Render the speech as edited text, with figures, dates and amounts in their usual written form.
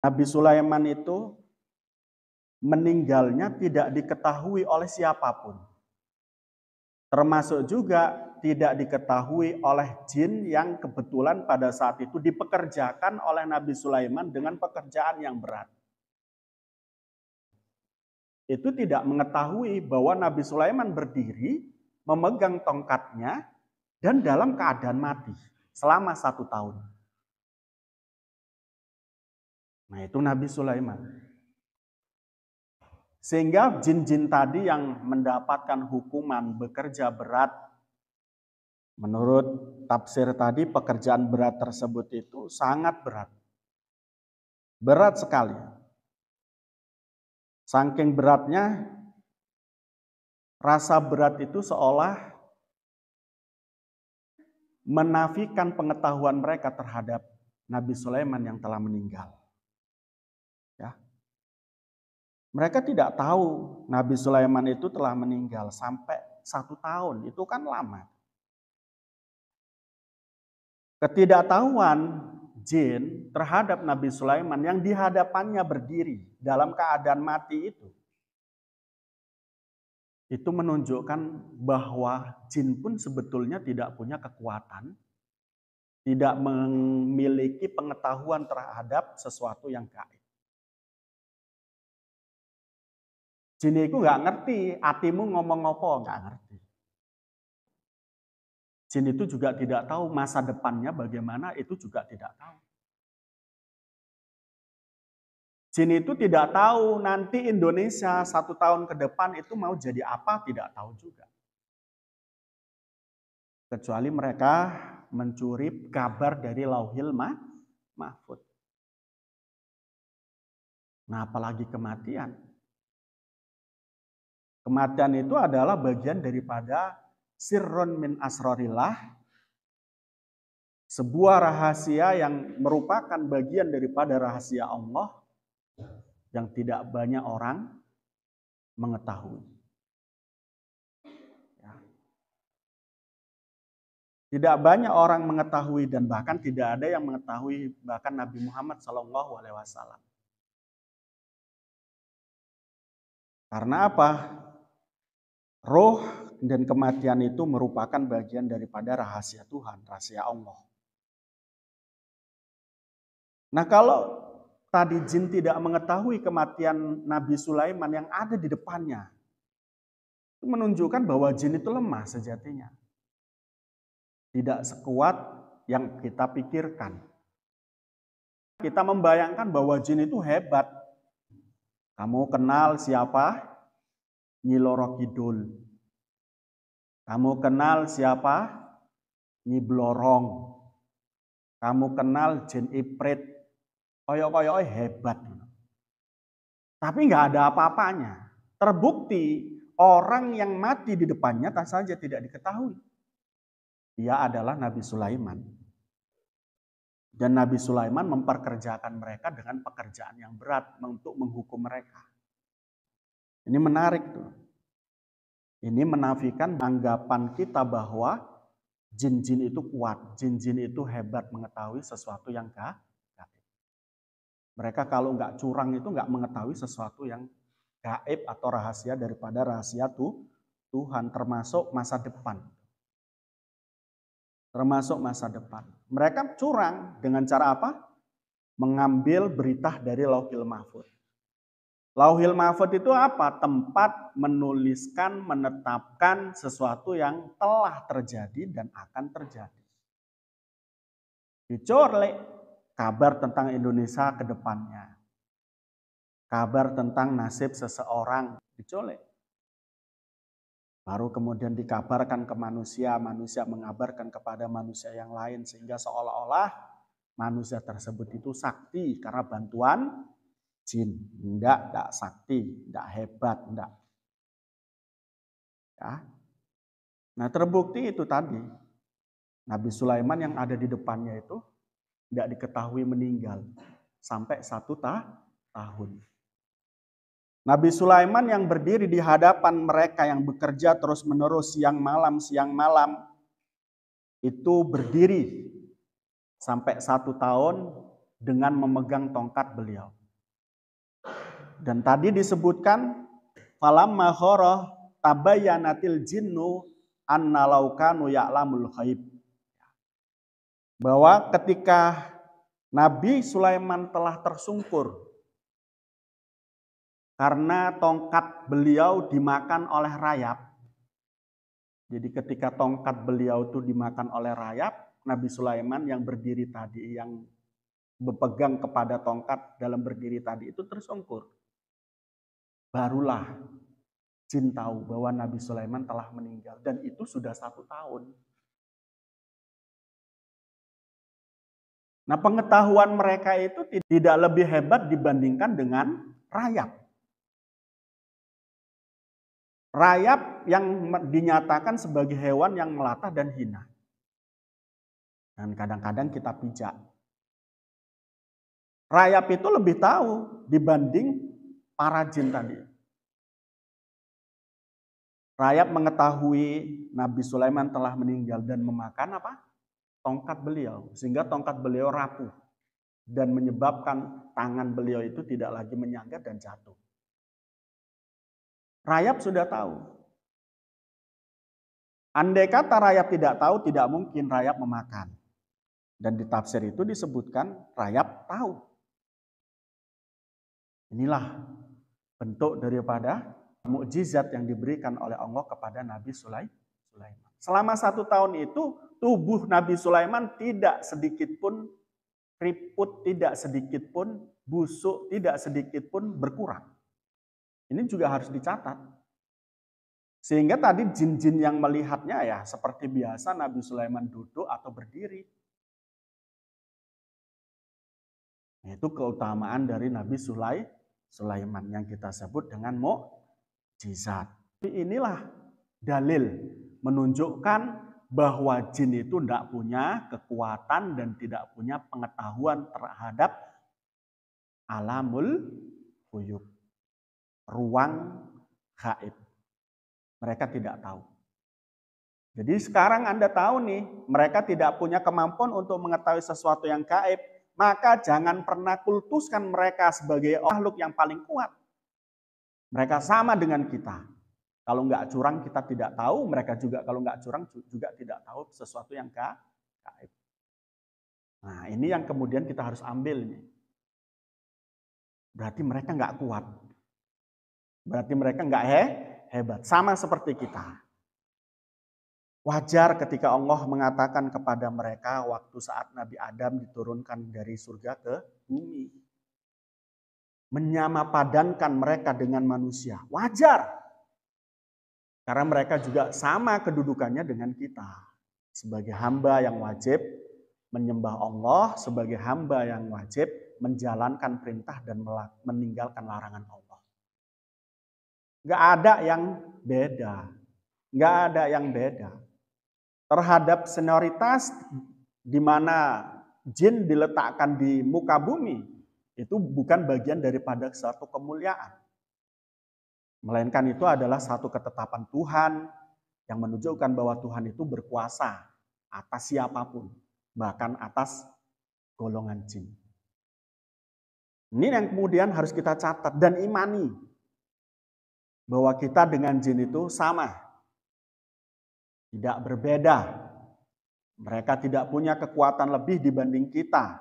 Nabi Sulaiman itu meninggalnya tidak diketahui oleh siapapun. Termasuk juga tidak diketahui oleh jin yang kebetulan pada saat itu dipekerjakan oleh Nabi Sulaiman dengan pekerjaan yang berat. Itu tidak mengetahui bahwa Nabi Sulaiman berdiri, memegang tongkatnya, dan dalam keadaan mati selama 1 tahun. Nah, itu Nabi Sulaiman. Sehingga jin-jin tadi yang mendapatkan hukuman bekerja berat, menurut tafsir tadi pekerjaan berat tersebut itu sangat berat. Berat sekali. Saking beratnya, rasa berat itu seolah menafikan pengetahuan mereka terhadap Nabi Sulaiman yang telah meninggal. Ya. Mereka tidak tahu Nabi Sulaiman itu telah meninggal sampai 1 tahun. Itu kan lama. Ketidaktahuan jin terhadap Nabi Sulaiman yang di hadapannya berdiri dalam keadaan mati itu menunjukkan bahwa jin pun sebetulnya tidak punya kekuatan, tidak memiliki pengetahuan terhadap sesuatu yang gaib. Jin itu nggak ngerti, hatimu ngomong apa, nggak ngerti. Jin itu juga tidak tahu masa depannya bagaimana, itu juga tidak tahu. Jin itu tidak tahu nanti Indonesia 1 tahun ke depan itu mau jadi apa, tidak tahu juga. Kecuali mereka mencuri kabar dari Lauhil Mahfuz. Nah, apalagi kematian. Kematian itu adalah bagian daripada sirrun min asrorillah, sebuah rahasia yang merupakan bagian daripada rahasia Allah yang tidak banyak orang mengetahui. Ya. Tidak banyak orang mengetahui dan bahkan tidak ada yang mengetahui bahkan Nabi Muhammad SAW. Karena apa? Roh dan kematian itu merupakan bagian daripada rahasia Tuhan, rahasia Allah. Nah, kalau tadi jin tidak mengetahui kematian Nabi Sulaiman yang ada di depannya, itu menunjukkan bahwa jin itu lemah sejatinya. Tidak sekuat yang kita pikirkan. Kita membayangkan bahwa jin itu hebat. Kamu kenal siapa? Nyi Loro Kidul. Kamu kenal siapa? Nyi Blorong. Kamu kenal jin Iprit. Koyok-koyoknya hebat. Tapi nggak ada apa-apanya. Terbukti orang yang mati di depannya tak saja tidak diketahui. Dia adalah Nabi Sulaiman. Dan Nabi Sulaiman memperkerjakan mereka dengan pekerjaan yang berat untuk menghukum mereka. Ini menarik tuh. Ini menafikan anggapan kita bahwa jin-jin itu kuat, jin-jin itu hebat mengetahui sesuatu yang gaib. Mereka kalau nggak curang itu nggak mengetahui sesuatu yang gaib atau rahasia daripada rahasia Tuhan, termasuk masa depan. Termasuk masa depan. Mereka curang dengan cara apa? Mengambil berita dari Lauhil Mahfuz. Lauhil Mahfuz itu apa? Tempat menuliskan, menetapkan sesuatu yang telah terjadi dan akan terjadi. Dicorek kabar tentang Indonesia ke depannya. Kabar tentang nasib seseorang dicolek. Baru kemudian dikabarkan ke manusia, manusia mengabarkan kepada manusia yang lain sehingga seolah-olah manusia tersebut itu sakti karena bantuan jin. Enggak sakti, enggak hebat, enggak. Ya. Nah, terbukti itu tadi. Nabi Sulaiman yang ada di depannya itu enggak diketahui meninggal sampai 1 tahun. Nabi Sulaiman yang berdiri di hadapan mereka yang bekerja terus-menerus siang malam itu berdiri sampai 1 tahun dengan memegang tongkat beliau. Dan tadi disebutkan falamma khara tabayyanatil jinnu anna law kanu ya'lamul ghaib. Bahwa ketika Nabi Sulaiman telah tersungkur karena tongkat beliau dimakan oleh rayap. Jadi ketika tongkat beliau itu dimakan oleh rayap, Nabi Sulaiman yang berdiri tadi, yang berpegang kepada tongkat dalam berdiri tadi itu tersungkur. Barulah jin tahu bahwa Nabi Sulaiman telah meninggal. Dan itu sudah 1 tahun. Nah, pengetahuan mereka itu tidak lebih hebat dibandingkan dengan rayap. Rayap yang dinyatakan sebagai hewan yang melata dan hina. Dan kadang-kadang kita pijak. Rayap itu lebih tahu dibanding para jin tadi. Rayap mengetahui Nabi Sulaiman telah meninggal dan memakan apa? Tongkat beliau. Sehingga tongkat beliau rapuh. Dan menyebabkan tangan beliau itu tidak lagi menyangga dan jatuh. Rayap sudah tahu. Andai kata rayap tidak tahu, tidak mungkin rayap memakan. Dan di tafsir itu disebutkan rayap tahu. Inilah bentuk daripada mukjizat yang diberikan oleh Allah kepada Nabi Sulaiman. Selama 1 tahun itu tubuh Nabi Sulaiman tidak sedikit pun keriput, tidak sedikit pun busuk, tidak sedikit pun berkurang. Ini juga harus dicatat. Sehingga tadi jin-jin yang melihatnya ya seperti biasa Nabi Sulaiman duduk atau berdiri. Itu keutamaan dari Nabi Sulaiman yang kita sebut dengan mukjizat. Inilah dalil menunjukkan bahwa jin itu tidak punya kekuatan dan tidak punya pengetahuan terhadap alamul ghuyub, ruang gaib. Mereka tidak tahu. Jadi sekarang Anda tahu nih, mereka tidak punya kemampuan untuk mengetahui sesuatu yang gaib. Maka jangan pernah kultuskan mereka sebagai makhluk yang paling kuat. Mereka sama dengan kita. Kalau nggak curang kita tidak tahu, mereka juga kalau nggak curang juga tidak tahu sesuatu yang gaib. Nah ini yang kemudian kita harus ambil nih. Berarti mereka nggak kuat. Berarti mereka nggak hebat. Sama seperti kita. Wajar ketika Allah mengatakan kepada mereka waktu saat Nabi Adam diturunkan dari surga ke bumi. Menyamapadankan mereka dengan manusia. Wajar. Karena mereka juga sama kedudukannya dengan kita. Sebagai hamba yang wajib menyembah Allah. Sebagai hamba yang wajib menjalankan perintah dan meninggalkan larangan Allah. Gak ada yang beda. Gak ada yang beda. Terhadap senioritas di mana jin diletakkan di muka bumi, itu bukan bagian daripada suatu kemuliaan. Melainkan itu adalah satu ketetapan Tuhan yang menunjukkan bahwa Tuhan itu berkuasa atas siapapun, bahkan atas golongan jin. Ini yang kemudian harus kita catat dan imani bahwa kita dengan jin itu sama. Tidak berbeda. Mereka tidak punya kekuatan lebih dibanding kita.